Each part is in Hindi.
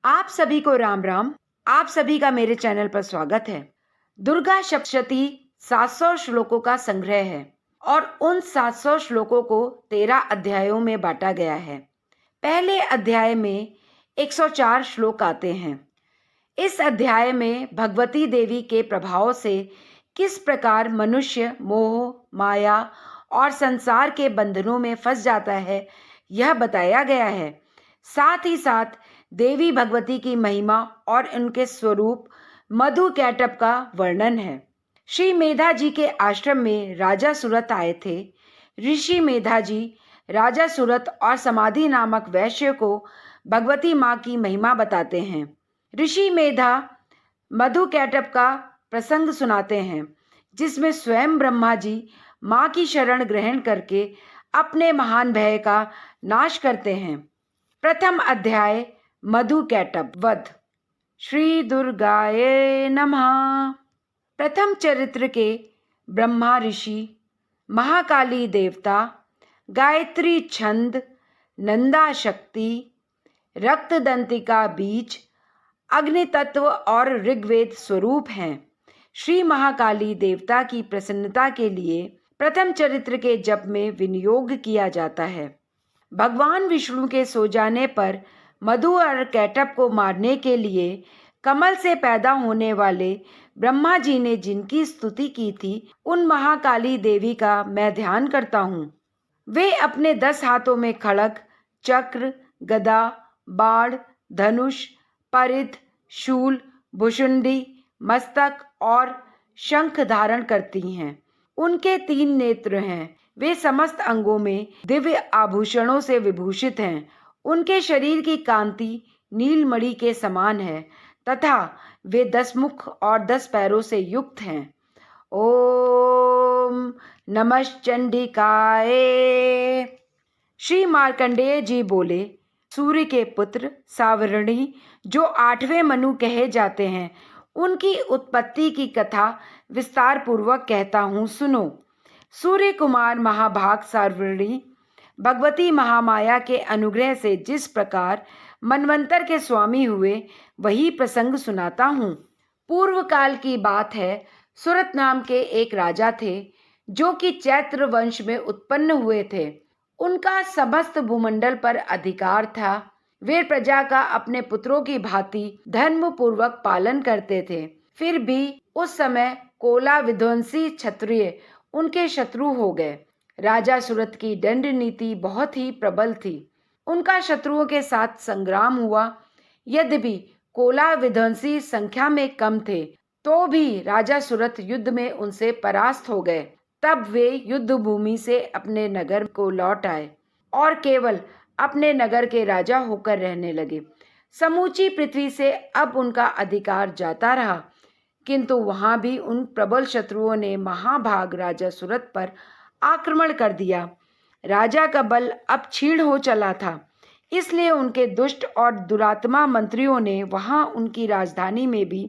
आप सभी को राम राम। आप सभी का मेरे चैनल पर स्वागत है। दुर्गा सप्तशती 700 श्लोकों का संग्रह है और उन 700 श्लोकों को 13 अध्यायों में बांटा गया है। पहले अध्याय में 104 श्लोक आते हैं। इस अध्याय में भगवती देवी के प्रभाव से किस प्रकार मनुष्य मोह, माया और संसार के बंधनों में फंस जाता है, यह बताया गया है। साथ ही साथ देवी भगवती की महिमा और उनके स्वरूप मधु कैटभ का वर्णन है। श्री मेधा जी के आश्रम में राजा सुरत आए थे। ऋषि मेधा जी राजा सुरत और समाधि नामक वैश्य को भगवती माँ की महिमा बताते हैं। ऋषि मेधा मधु कैटभ का प्रसंग सुनाते हैं, जिसमें स्वयं ब्रह्मा जी माँ की शरण ग्रहण करके अपने महान भय का नाश करते हैं। प्रथम अध्याय मधु कैटभ वध। श्री दुर्गाये नमः। प्रथम चरित्र के ब्रह्मा ऋषि, महाकाली देवता, गायत्री छंद, नंदा शक्ति, रक्तदंतिका बीज, अग्नि तत्व और ऋग्वेद स्वरूप हैं। श्री महाकाली देवता की प्रसन्नता के लिए प्रथम चरित्र के जप में विनियोग किया जाता है। भगवान विष्णु के सो जाने पर मधु और कैटभ को मारने के लिए कमल से पैदा होने वाले ब्रह्मा जी ने जिनकी स्तुति की थी, उन महाकाली देवी का मैं ध्यान करता हूँ। वे अपने 10 हाथों में खड्ग, चक्र, गदा, बाण, धनुष, परिध, शूल, भुशुंडी, मस्तक और शंख धारण करती हैं। उनके 3 नेत्र हैं। वे समस्त अंगों में दिव्य आभूषणों से विभूषित हैं। उनके शरीर की कांति नीलमणि के समान है तथा वे 10 मुख और 10 पैरों से युक्त हैं। ओम नमः चंडिकाय। श्री मार्कंडेय जी बोले, सूर्य के पुत्र सावरणी जो 8वें मनु कहे जाते हैं, उनकी उत्पत्ति की कथा विस्तार पूर्वक कहता हूँ, सुनो। सूर्य कुमार महाभाग सावरणी भगवती महामाया के अनुग्रह से जिस प्रकार मनवंतर के स्वामी हुए, वही प्रसंग सुनाता हूँ। पूर्व काल की बात है। सुरत नाम के एक राजा थे, जो कि चैत्र वंश में उत्पन्न हुए थे। उनका समस्त भूमंडल पर अधिकार था। वे प्रजा का अपने पुत्रों की भांति धर्म पूर्वक पालन करते थे। फिर भी उस समय कोला विध्वंसी क्षत्रिय उनके शत्रु हो गए। राजा सुरत की दंड नीति बहुत ही प्रबल थी। उनका शत्रुओं के साथ संग्राम हुआ। यद्यपि कोला विध्वंसी संख्या में कम थे, तो भी राजा सुरत युद्ध में उनसे परास्त हो गए। तब वे युद्ध भूमि से अपने नगर को लौट आए और केवल अपने नगर के राजा होकर रहने लगे। समूची पृथ्वी से अब उनका अधिकार जाता रहा, किंतु वहां भी उन प्रबल शत्रुओं ने महाभाग राजा सुरत पर आक्रमण कर दिया। राजा का बल अब क्षीण हो चला था, इसलिए उनके दुष्ट और दुरात्मा मंत्रियों ने वहां उनकी राजधानी में भी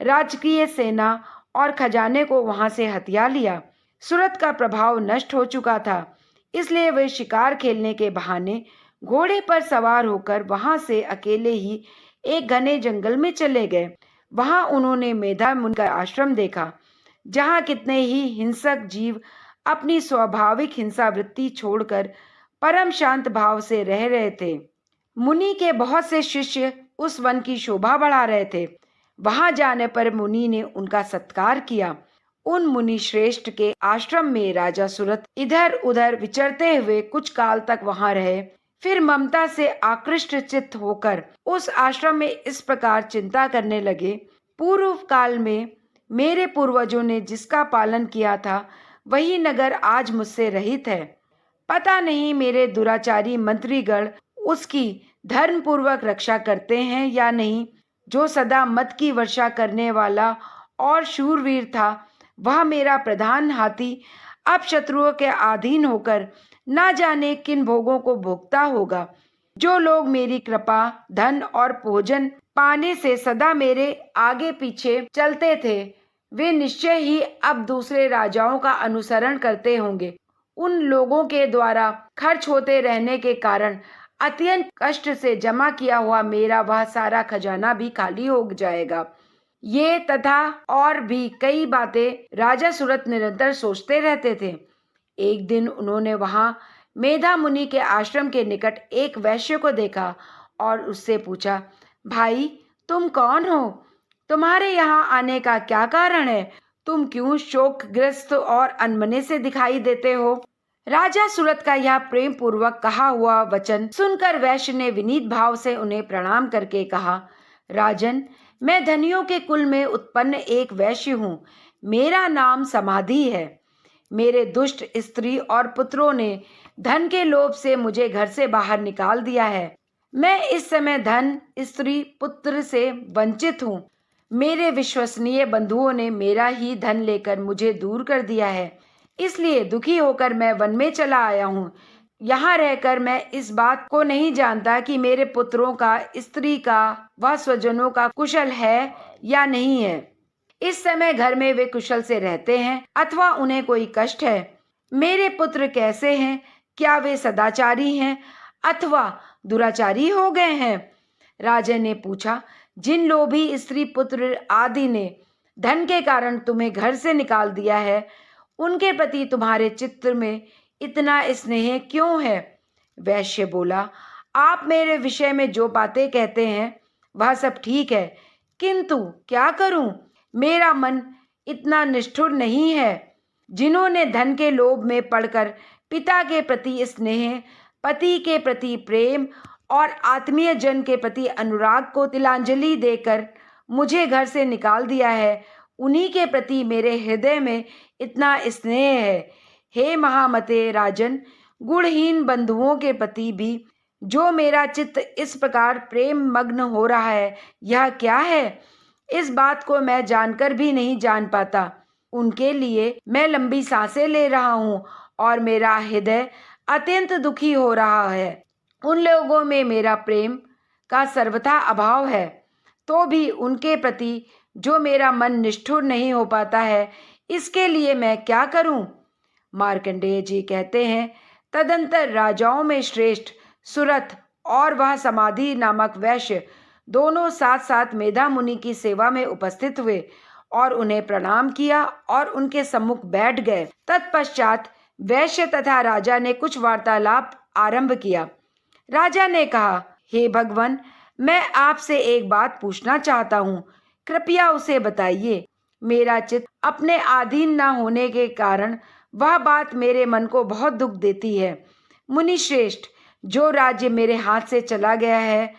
राजकीय सेना और खजाने को वहां से हथिया लिया। सुरत का प्रभाव नष्ट हो चुका था, इसलिए वे शिकार खेलने के बहाने घोड़े पर सवार होकर वहां से अकेले ही एक घने जंगल में चले गए। वहां उन्होंने मेधा मुनि का आश्रम देखा, जहां कितने ही हिंसक जीव अपनी स्वाभाविक हिंसा वृत्ति छोड़कर परम शांत भाव से रह रहे थे। मुनि के बहुत से शिष्य उस वन की शोभा बढ़ा रहे थे। वहां जाने पर मुनि ने उनका सत्कार किया। उन मुनि श्रेष्ठ के आश्रम में राजा सुरत इधर उधर विचरते हुए कुछ काल तक वहां रहे। फिर ममता से आकृष्ट चित्त होकर उस आश्रम में इस प्रकार चिंता करने लगे, पूर्व काल में मेरे पूर्वजों ने जिसका पालन किया था, वही नगर आज मुझसे रहित है। पता नहीं मेरे दुराचारी मंत्रीगण उसकी धर्म पूर्वक रक्षा करते हैं या नहीं। जो सदा मत की वर्षा करने वाला और शूरवीर था, वह मेरा प्रधान हाथी अब शत्रुओं के अधीन होकर ना जाने किन भोगों को भोगता होगा। जो लोग मेरी कृपा, धन और भोजन पाने से सदा मेरे आगे पीछे चलते थे, वे निश्चय ही अब दूसरे राजाओं का अनुसरण करते होंगे। उन लोगों के द्वारा खर्च होते रहने के कारण अत्यंत कष्ट से जमा किया हुआ मेरा वह सारा खजाना भी खाली हो जाएगा। ये तथा और भी कई बातें राजा सूरत निरंतर सोचते रहते थे। एक दिन उन्होंने वहां मेधा मुनि के आश्रम के निकट एक वैश्य को देखा और उससे पूछा, भाई तुम कौन हो? तुम्हारे यहाँ आने का क्या कारण है? तुम क्यों शोकग्रस्त और अनमने से दिखाई देते हो? राजा सूरत का यह प्रेम पूर्वक कहा हुआ वचन सुनकर वैश्य ने विनीत भाव से उन्हें प्रणाम करके कहा, राजन, मैं धनियों के कुल में उत्पन्न एक वैश्य हूँ। मेरा नाम समाधि है। मेरे दुष्ट स्त्री और पुत्रों ने धन के लोभ से मुझे घर से बाहर निकाल दिया है। मैं इस समय धन, स्त्री, पुत्र से वंचित हूँ। मेरे विश्वसनीय बंधुओं ने मेरा ही धन लेकर मुझे दूर कर दिया है। इसलिए दुखी होकर मैं वन में चला आया हूँ। यहाँ रहकर मैं इस बात को नहीं जानता कि मेरे पुत्रों का, स्त्री का व स्वजनों का कुशल है या नहीं है। इस समय घर में वे कुशल से रहते हैं अथवा उन्हें कोई कष्ट है। मेरे पुत्र कैसे हैं? क्या वे सदाचारी हैं अथवा दुराचारी हो गए हैं? राजा ने पूछा, जिन लोभी स्त्री, पुत्र आदि ने धन के कारण तुम्हें घर से निकाल दिया है, उनके प्रति तुम्हारे चित्त में इतना स्नेह क्यों है? वैश्य बोला, आप मेरे विषय में जो बातें कहते हैं वह सब ठीक है, किंतु क्या करूं? मेरा मन इतना निष्ठुर नहीं है। जिन्होंने धन के लोभ में पड़कर पिता के प्रति स्नेह, पति के प्रति प्रेम और आत्मीय जन के प्रति अनुराग को तिलांजलि देकर मुझे घर से निकाल दिया है, उन्हीं के प्रति मेरे हृदय में इतना स्नेह है। हे महामते राजन, गुणहीन बंधुओं के प्रति भी जो मेरा चित्त इस प्रकार प्रेम मग्न हो रहा है, यह क्या है? इस बात को मैं जानकर भी नहीं जान पाता। उनके लिए मैं लंबी सांसें ले रहा हूँ और मेरा हृदय अत्यंत दुखी हो रहा है। उन लोगों में मेरा प्रेम का सर्वथा अभाव है, तो भी उनके प्रति जो मेरा मन निष्ठुर नहीं हो पाता है, इसके लिए मैं क्या करूं? मार्कंडेय जी कहते हैं, तदंतर राजाओं में श्रेष्ठ सूरत और वह समाधि नामक वैश्य दोनों साथ साथ मेधा मुनि की सेवा में उपस्थित हुए और उन्हें प्रणाम किया और उनके सम्मुख बैठ गए। तत्पश्चात वैश्य तथा राजा ने कुछ वार्तालाप आरंभ किया। राजा ने कहा, हे भगवान, मैं आपसे एक बात पूछना चाहता हूँ, कृपया उसे बताइए। मेरा चित्त अपने अधीन न होने के कारण वह बात मेरे मन को बहुत दुख देती है। मुनि श्रेष्ठ, जो राज्य मेरे हाथ से चला गया है,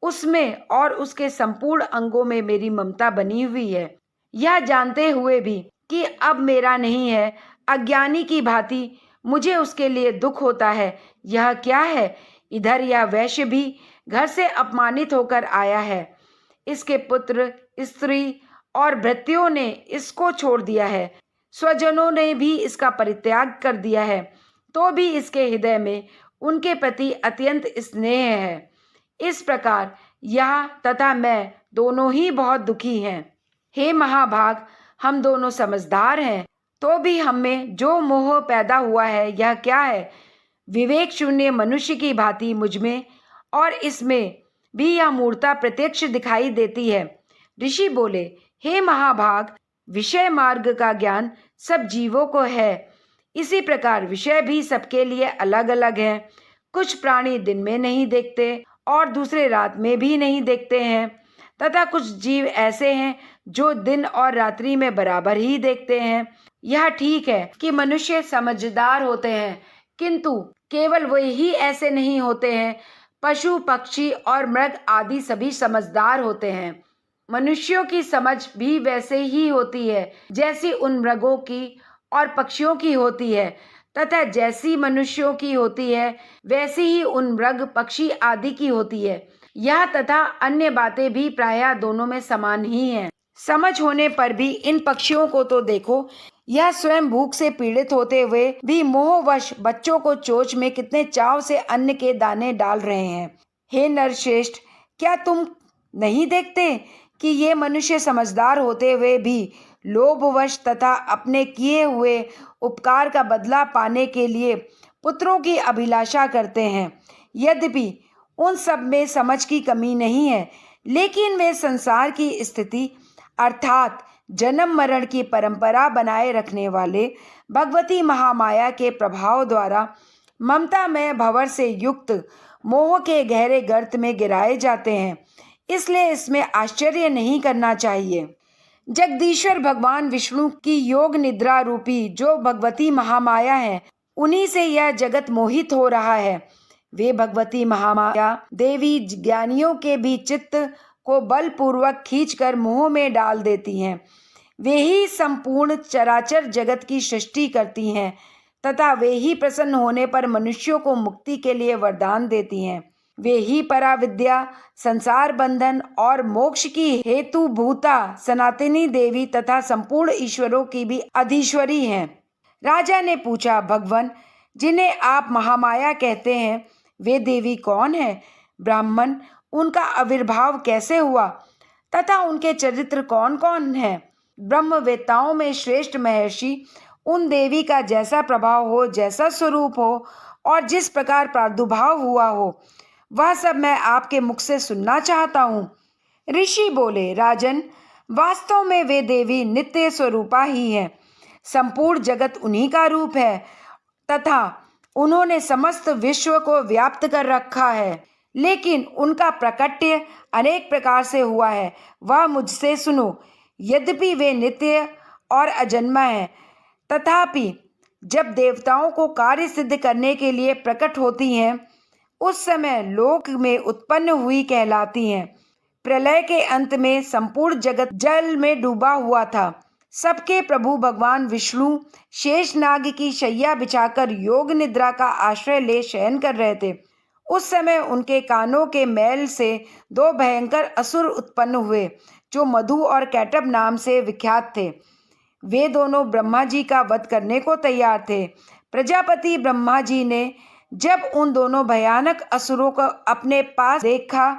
उसमें और उसके संपूर्ण अंगों में मेरी ममता बनी हुई है। यह जानते हुए भी कि अब मेरा नहीं है, अज्ञानी की भांति मुझे उसके लिए दुख होता है। यह क्या है? इधर यह वैश्य भी घर से अपमानित होकर आया है। इसके पुत्र, स्त्री और भृत्यों ने इसको छोड़ दिया है। स्वजनों ने भी इसका परित्याग कर दिया है, तो भी इसके हृदय में उनके प्रति अत्यंत स्नेह है। इस प्रकार यह तथा मैं दोनों ही बहुत दुखी हैं। हे महाभाग, हम दोनों समझदार हैं, तो भी हम में जो मोह पैदा हुआ है, यह क्या है? विवेक शून्य मनुष्य की भांति मुझमें और इसमें भी यह मूर्ता प्रत्यक्ष दिखाई देती है। ऋषि बोले, हे महाभाग, विषय मार्ग का ज्ञान सब जीवों को है। इसी प्रकार विषय भी सबके लिए अलग अलग है। कुछ प्राणी दिन में नहीं देखते और दूसरे रात में भी नहीं देखते हैं, तथा कुछ जीव ऐसे हैं जो दिन और रात्रि में बराबर ही देखते हैं। यह ठीक है कि मनुष्य समझदार होते हैं, किंतु केवल वे ही ऐसे नहीं होते हैं। पशु, पक्षी और मृग आदि सभी समझदार होते हैं। मनुष्यों की समझ भी वैसे ही होती है जैसी उन मृगों की और पक्षियों की होती है, तथा जैसी मनुष्यों की होती है वैसी ही उन मृग, पक्षी आदि की होती है। यह तथा अन्य बातें भी प्रायः दोनों में समान ही हैं। समझ होने पर भी इन पक्षियों को तो देखो, यह स्वयं भूख से पीड़ित होते हुए भी मोहवश बच्चों को चोंच में कितने चाव से अन्न के दाने डाल रहे हैं। हे नरश्रेष्ठ, क्या तुम नहीं देखते कि ये मनुष्य समझदार होते हुए भी लोभवश तथा अपने किए हुए उपकार का बदला पाने के लिए पुत्रों की अभिलाषा करते हैं? यद्यपि उन सब में समझ की कमी नहीं है, लेकिन वे संसार की स्थिति अर्थात जन्म मरण की परंपरा बनाए रखने वाले भगवती महामाया के प्रभाव द्वारा ममता में भंवर से युक्त मोह के गहरे गर्त में गिराए जाते हैं। इसलिए इसमें आश्चर्य नहीं करना चाहिए। जगदीश्वर भगवान विष्णु की योग निद्रा रूपी जो भगवती महामाया है, उन्हीं से यह जगत मोहित हो रहा है। वे भगवती महामाया देवी ज्ञानियों के भी चित्त को बलपूर्वक खींचकर मोह में डाल देती हैं। वे ही संपूर्ण चराचर जगत की सृष्टि करती हैं तथा वे ही प्रसन्न होने पर मनुष्यों को मुक्ति के लिए वरदान देती हैं। वे ही पराविद्या, संसार बंधन और मोक्ष की हेतु भूता सनातनी देवी तथा संपूर्ण ईश्वरों की भी अधीश्वरी हैं। राजा ने पूछा, भगवान, जिन्हें आप महामाया कहते हैं, वे देवी कौन है? ब्राह्मण, उनका आविर्भाव कैसे हुआ तथा उनके चरित्र कौन कौन है? ब्रह्मवेत्ताओं में श्रेष्ठ महर्षि उन देवी का जैसा प्रभाव हो, जैसा स्वरूप हो और जिस प्रकार प्रादुर्भाव हुआ हो, वह सब मैं आपके मुख से सुनना चाहता हूँ। ऋषि बोले, राजन, वास्तव में वे देवी नित्य स्वरूपा ही है। संपूर्ण जगत उन्हीं का रूप है तथा उन्होंने समस्त विश्व को व्याप्त कर रखा है, लेकिन उनका प्रकट्य अनेक प्रकार से हुआ है, वह मुझसे सुनो। यद्यपि वे नित्य और अजन्मा है, तथापि जब देवताओं को कार्य सिद्ध करने के लिए प्रकट होती हैं, उस समय लोक में उत्पन्न हुई कहलाती हैं। प्रलय के अंत में संपूर्ण जगत जल में डूबा हुआ था। सबके प्रभु भगवान विष्णु शेषनाग की शैया बिछाकर योग निद्रा का आश्रय ले शयन कर रहे थे। उस समय उनके कानों के मैल से दो भयंकर असुर उत्पन्न हुए, जो मधु और कैटब नाम से विख्यात थे। वे दोनों ब्रह्मा जी का वध करने को तैयार थे। प्रजापति ब्रह्मा जी ने जब उन दोनों भयानक असुरों को अपने पास देखा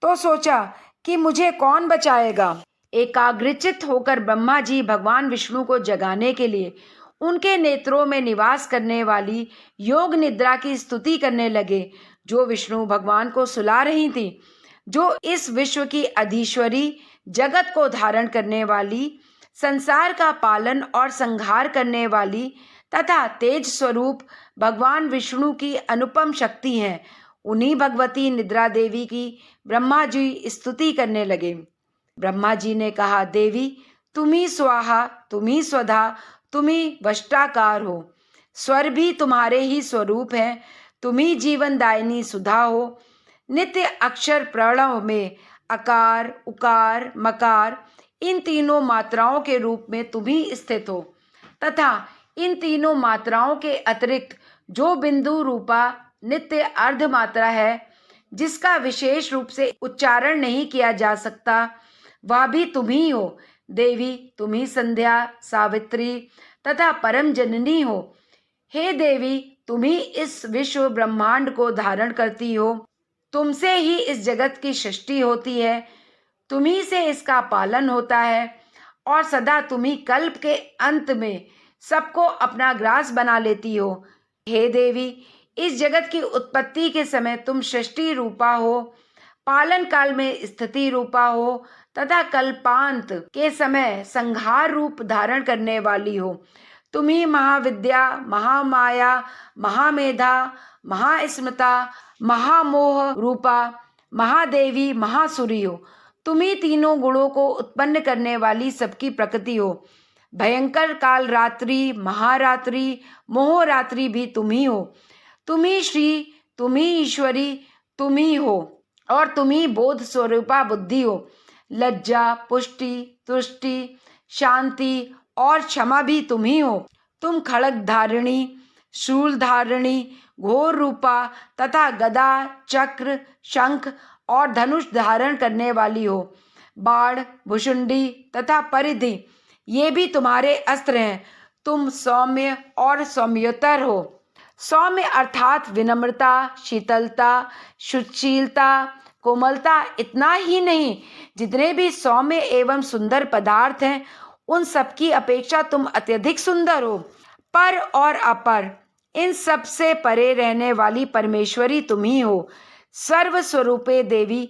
तो सोचा कि मुझे कौन बचाएगा। एकाग्रचित्त होकर ब्रह्मा जी भगवान विष्णु को जगाने के लिए उनके नेत्रों में निवास करने वाली योग निद्रा की स्तुति करने लगे, जो विष्णु भगवान को सुला रही थी, जो इस विश्व की अधीश्वरी, जगत को धारण करने वाली, संसार का पालन और संहार करने वाली तथा तेज स्वरूप भगवान विष्णु की अनुपम शक्ति हैं। उन्हीं भगवती निद्रा देवी की ब्रह्मा जी स्तुति करने लगे। ब्रह्मा जी ने कहा, देवी, तुम्ही स्वाहा, तुम्ही स्वधा, तुम्ही वष्टाकार हो। स्वर भी तुम्हारे ही स्वरूप हैं। तुम्ही जीवनदायिनी सुधा हो। नित्य अक्षर प्रणव में अकार, उकार, मकार, इन तीनों मात्राओं के रूप में तुम्ही स्थित हो तथा इन तीनों मात्राओं के अतिरिक्त जो बिंदु रूपा नित्य अर्ध मात्रा है, जिसका विशेष रूप से उच्चारण नहीं किया जा सकता, वह भी तुम ही हो। देवी, तुम ही संध्या, सावित्री तथा परम जननी हो। हे देवी, तुम ही इस विश्व ब्रह्मांड को धारण करती हो। तुमसे ही इस जगत की सृष्टि होती है, तुम्ही से इसका पालन होता है और सदा तुम्ही कल्प के अंत में सबको अपना ग्रास बना लेती हो। हे देवी, इस जगत की उत्पत्ति के समय तुम सृष्टि रूपा हो, पालन काल में स्थिति रूपा हो तथा कल्पांत के समय संहार रूप धारण करने वाली हो। तुम ही महाविद्या, महामाया, महामेधा, महास्मृता, महामोह रूपा, महादेवी, महासुरी हो। तुम ही तीनों गुणों को उत्पन्न करने वाली सबकी प्रकृति हो। भयंकर काल रात्रि, महारात्रि, मोहरात्रि भी तुम ही हो। तुम ही श्री, तुम ही ईश्वरी, तुम ही हो और तुम ही बोध स्वरूपा बुद्धि हो। लज्जा, पुष्टि, तुष्टि, शांति और क्षमा भी तुम ही हो। तुम खड़ग धारिणी, शूल धारिणी, घोर रूपा तथा गदा, चक्र, शंख और धनुष धारण करने वाली हो। बाण, भुषुंडी तथा परिधि, ये भी तुम्हारे अस्त्र हैं। तुम सौम्य और सौम्यतर हो। सौम्य अर्थात विनम्रता, शीतलता, शुचिलता, कोमलता, इतना ही नहीं, जितने भी सौम्य एवं सुंदर पदार्थ हैं, उन सबकी अपेक्षा तुम अत्यधिक सुंदर हो। पर और अपर, इन सब से परे रहने वाली परमेश्वरी तुम ही हो। सर्वस्वरूपे देवी,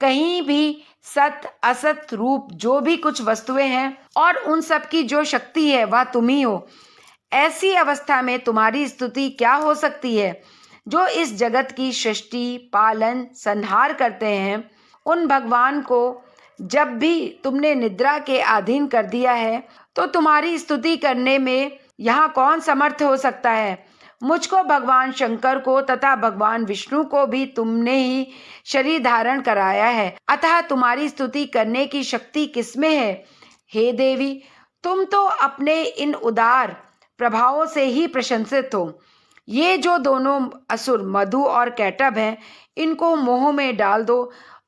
कहीं भी सत असत रूप जो भी कुछ वस्तुएं हैं और उन सब की जो शक्ति है वह तुम ही हो। ऐसी अवस्था में तुम्हारी स्तुति क्या हो सकती है? जो इस जगत की सृष्टि, पालन, संहार करते हैं, उन भगवान को जब भी तुमने निद्रा के अधीन कर दिया है, तो तुम्हारी स्तुति करने में यहाँ कौन समर्थ हो सकता है? मुझको, भगवान शंकर को तथा भगवान विष्णु को भी तुमने ही शरीर धारण कराया है, अतः तुम्हारी स्तुति करने की शक्ति किसमें है? हे देवी, तुम तो अपने इन उदार प्रभावों से ही प्रशंसित हो। ये जो दोनों असुर मधु और कैटभ हैं, इनको मोह में डाल दो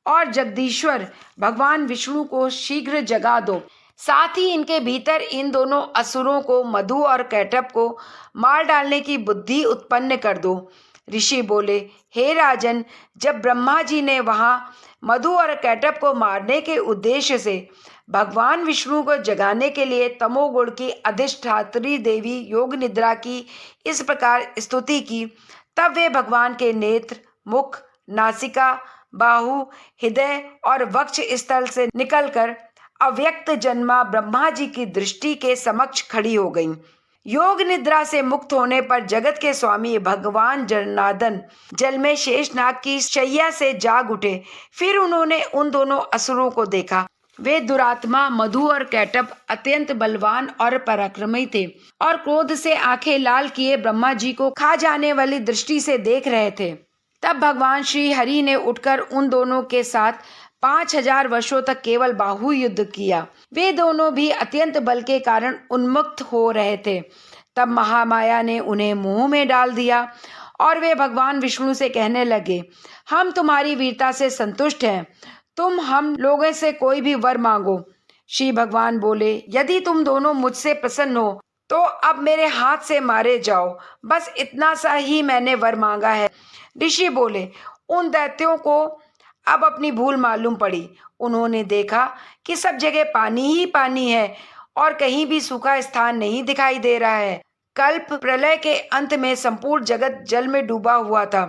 और जगदीश्वर भगवान विष्णु को शीघ्र जगा दो। साथ ही इनके भीतर इन दोनों असुरों को, मधु और कैटभ को मार डालने की बुद्धि उत्पन्न कर दो। ऋषि बोले, हे राजन, जब ब्रह्मा जी ने वहाँ मधु और कैटभ को मारने के उद्देश्य से भगवान विष्णु को जगाने के लिए तमोगुण की अधिष्ठात्री देवी योग निद्रा की इस प्रकार स्तुति की, तब वे भगवान के नेत्र, मुख, नासिका, बाहु, हृदय और वक्ष स्थल से निकलकर अव्यक्त जन्मा ब्रह्मा जी की दृष्टि के समक्ष खड़ी हो गईं। योग निद्रा से मुक्त होने पर जगत के स्वामी भगवान जनार्दन जल में शेषनाग की शैया से जाग उठे। फिर उन्होंने उन दोनों असुरों को देखा। वे दुरात्मा मधु और कैटभ अत्यंत बलवान और पराक्रमी थे और क्रोध से आंखें लाल किए ब्रह्मा जी को खा जाने वाली दृष्टि से देख रहे थे। तब भगवान श्री हरि ने उठकर उन दोनों के साथ 5000 वर्षों तक केवल बाहु युद्ध किया। वे दोनों भी अत्यंत बल के कारण उन्मुक्त हो रहे थे। तब महामाया ने उन्हें मुंह में डाल दिया और वे भगवान विष्णु से कहने लगे, हम तुम्हारी वीरता से संतुष्ट हैं, तुम हम लोगों से कोई भी वर मांगो। श्री भगवान बोले, यदि तुम दोनों मुझसे प्रसन्न हो तो अब मेरे हाथ से मारे जाओ, बस इतना सा ही मैंने वर मांगा है। ऋषि बोले, उन दैत्यों को अब अपनी भूल मालूम पड़ी। उन्होंने देखा कि सब जगह पानी ही पानी है और कहीं भी सूखा स्थान नहीं दिखाई दे रहा है। कल्प प्रलय के अंत में संपूर्ण जगत जल में डूबा हुआ था।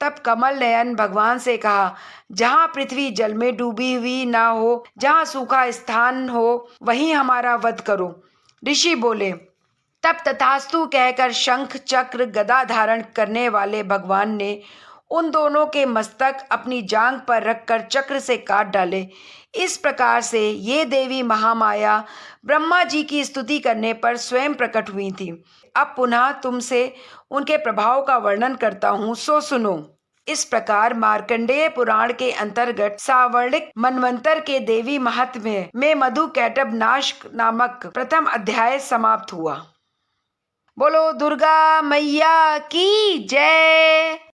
तब कमल नयन भगवान से कहा, जहाँ पृथ्वी जल में डूबी हुई ना हो, जहाँ सूखा स्थान हो, वहीं हमारा वध करो। ऋषि बोले, तब तथास्तु कहकर शंख चक्र गदा धारण करने वाले भगवान ने उन दोनों के मस्तक अपनी जांघ पर रखकर चक्र से काट डाले। इस प्रकार से ये देवी महामाया ब्रह्मा जी की स्तुति करने पर स्वयं प्रकट हुई थी। अब पुनः तुमसे उनके प्रभाव का वर्णन करता हूँ, सो सुनो। इस प्रकार मार्कंडेय पुराण के अंतर्गत सावर्णिक मनवंतर के देवी महात्म्य में मधु कैटभ नाश नामक प्रथम अध्याय समाप्त हुआ। बोलो दुर्गा मैया की जय।